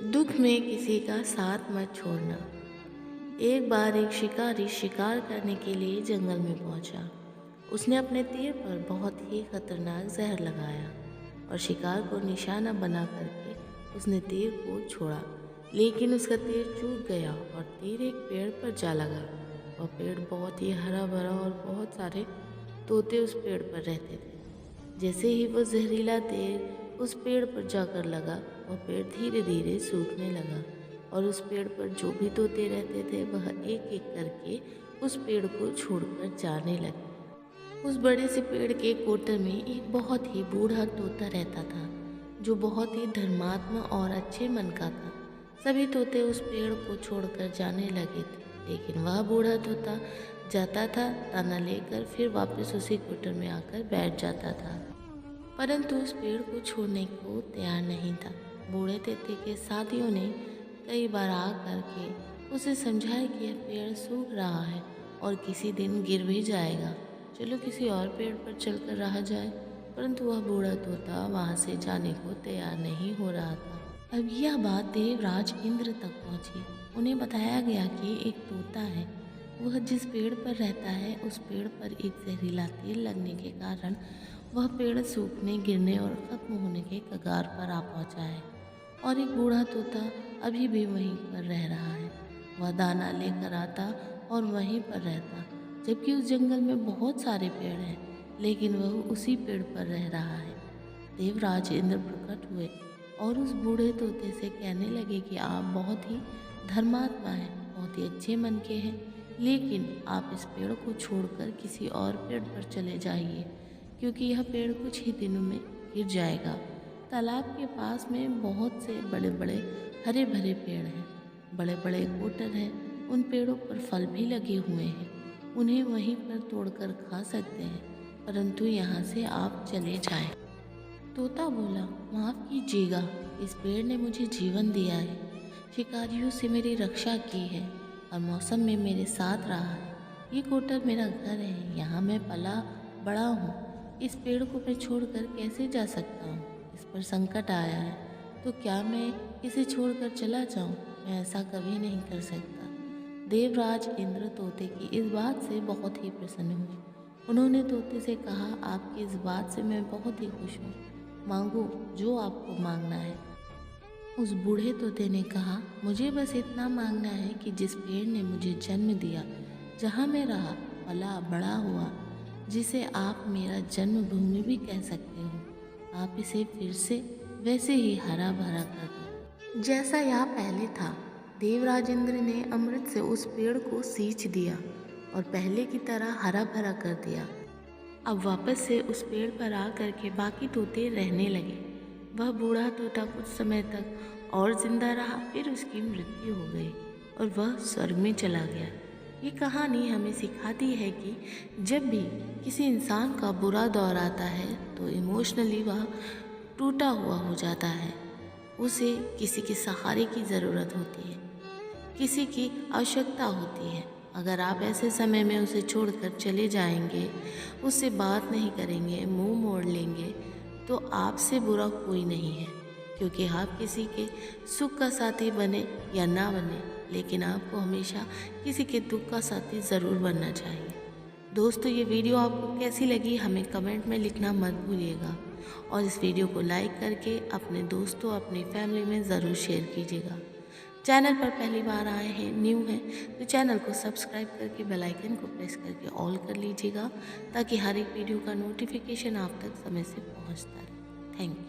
दुख में किसी का साथ मत छोड़ना। एक बार एक शिकारी शिकार करने के लिए जंगल में पहुंचा। उसने अपने तीर पर बहुत ही खतरनाक जहर लगाया और शिकार को निशाना बना करके उसने तीर को छोड़ा। लेकिन उसका तीर चूक गया और तीर एक पेड़ पर जा लगा। वह पेड़ बहुत ही हरा भरा और बहुत सारे तोते उस पेड़ पर रहते थे। जैसे ही वो जहरीला तीर उस पेड़ पर जाकर लगा, वह पेड़ धीरे धीरे सूखने लगा और उस पेड़ पर जो भी तोते रहते थे वह एक एक करके उस पेड़ को छोड़कर जाने लगे। उस बड़े से पेड़ के कोटर में एक बहुत ही बूढ़ा तोता रहता था, जो बहुत ही धर्मात्मा और अच्छे मन का था। सभी तोते उस पेड़ को छोड़कर जाने लगे थे, लेकिन वह बूढ़ा तोता जाता था ताना लेकर, फिर वापस उसी कोटर में आकर बैठ जाता था, परंतु उस पेड़ को छोड़ने को तैयार नहीं था। बूढ़े तोते के साथियों ने कई बार आ करके उसे समझाया कि यह पेड़ सूख रहा है और किसी दिन गिर भी जाएगा, चलो किसी और पेड़ पर चलकर रहा जाए, परंतु वह बूढ़ा तोता वहाँ से जाने को तैयार नहीं हो रहा था। अब यह बात देवराज इंद्र तक पहुँची। उन्हें बताया गया कि एक तोता है, वह जिस पेड़ पर रहता है उस पेड़ पर एक जहरीला तेल लगने के कारण वह पेड़ सूखने, गिरने और ख़त्म होने के कगार पर आ पहुंचा है और एक बूढ़ा तोता अभी भी वहीं पर रह रहा है। वह दाना लेकर आता और वहीं पर रहता, जबकि उस जंगल में बहुत सारे पेड़ हैं, लेकिन वह उसी पेड़ पर रह रहा है। देवराज इंद्र प्रकट हुए और उस बूढ़े तोते से कहने लगे कि आप बहुत ही धर्मात्मा हैं, बहुत ही अच्छे मन के हैं, लेकिन आप इस पेड़ को छोड़कर किसी और पेड़ पर चले जाइए, क्योंकि यह पेड़ कुछ ही दिनों में गिर जाएगा। तालाब के पास में बहुत से बड़े बड़े हरे भरे पेड़ हैं, बड़े बड़े कोटर हैं, उन पेड़ों पर फल भी लगे हुए हैं, उन्हें वहीं पर तोड़कर खा सकते हैं, परंतु यहाँ से आप चले जाएं। तोता बोला, माफ़ कीजिएगा, इस पेड़ ने मुझे जीवन दिया है, शिकारियों से मेरी रक्षा की है और मौसम में मेरे साथ रहा है। ये कोटर मेरा घर है, यहाँ मैं पला बड़ा हूँ। इस पेड़ को मैं छोड़कर कैसे जा सकता हूँ? इस पर संकट आया है, तो क्या मैं इसे छोड़कर चला जाऊँ? मैं ऐसा कभी नहीं कर सकता। देवराज इंद्र तोते की इस बात से बहुत ही प्रसन्न हुए। उन्होंने तोते से कहा, आपकी इस बात से मैं बहुत ही खुश हूँ, मांगो जो आपको मांगना है। उस बूढ़े तोते ने कहा, मुझे बस इतना मांगना है कि जिस पेड़ ने मुझे जन्म दिया, जहाँ मैं रहा, पला बड़ा हुआ, जिसे आप मेरा जन्मभूमि भी कह सकते हो, आप इसे फिर से वैसे ही हरा भरा कर दो जैसा यह पहले था। देवराज इंद्र ने अमृत से उस पेड़ को सींच दिया और पहले की तरह हरा भरा कर दिया। अब वापस से उस पेड़ पर आ करके बाकी तोते रहने लगे। वह बूढ़ा तोता कुछ समय तक और जिंदा रहा, फिर उसकी मृत्यु हो गई और वह स्वर्ग में चला गया। ये कहानी हमें सिखाती है कि जब भी किसी इंसान का बुरा दौर आता है तो इमोशनली वह टूटा हुआ हो जाता है, उसे किसी के सहारे की ज़रूरत होती है, किसी की आवश्यकता होती है। अगर आप ऐसे समय में उसे छोड़कर चले जाएंगे, उससे बात नहीं करेंगे, मुंह मोड़ लेंगे, तो आपसे बुरा कोई नहीं है, क्योंकि आप किसी के सुख का साथी बने या ना बने, लेकिन आपको हमेशा किसी के दुख का साथी ज़रूर बनना चाहिए। दोस्तों, ये वीडियो आपको कैसी लगी हमें कमेंट में लिखना मत भूलिएगा और इस वीडियो को लाइक करके अपने दोस्तों, अपनी फैमिली में ज़रूर शेयर कीजिएगा। चैनल पर पहली बार आए हैं, न्यू हैं, तो चैनल को सब्सक्राइब करके बेल आइकन को प्रेस करके ऑल कर लीजिएगा, ताकि हर एक वीडियो का नोटिफिकेशन आप तक समय से पहुंचता रहे। Thank you.